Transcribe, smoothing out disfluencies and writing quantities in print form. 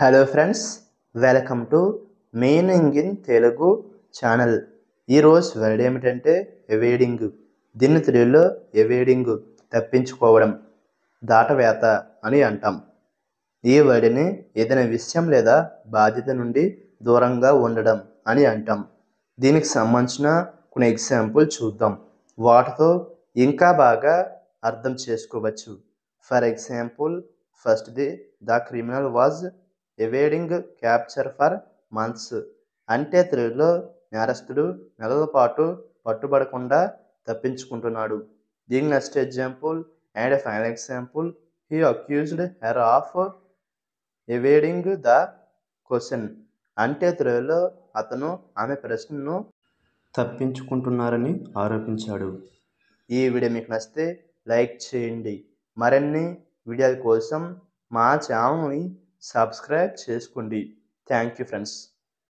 Hello friends, welcome to meaning in Telugu channel. ఈరోజు word ఏమిటంటే ఎవేడింగ్. దీన్ని తెలుగులో ఎవేడింగ్ తప్పించుకోవడం, దాటవేత అని అంటాం. ఈ వర్డ్ని ఏదైనా విషయం లేదా బాధ్యత నుండి దూరంగా ఉండడం అని అంటాం. దీనికి సంబంధించిన కొన్ని ఎగ్జాంపుల్ చూద్దాం. వాటితో ఇంకా బాగా అర్థం చేసుకోవచ్చు. ఫర్ ఎగ్జాంపుల్, ఫస్ట్ది the criminal was evading capture for months. అంటే తెలుగులో నేరస్తుడు నెలల పాటు పట్టుబడకుండా తప్పించుకుంటున్నాడు. దీని next example and final example, he accused her of evading the question. అంటే తెలుగులో అతను ఆమె ప్రశ్నను తప్పించుకుంటున్నారని ఆరోపించాడు. ఈ వీడియో మీకు నచ్చితే లైక్ చేయండి. మరిన్ని వీడియోల కోసం మా ఛానల్ని సబ్స్క్రైబ్ చేసుకోండి. Thank you friends.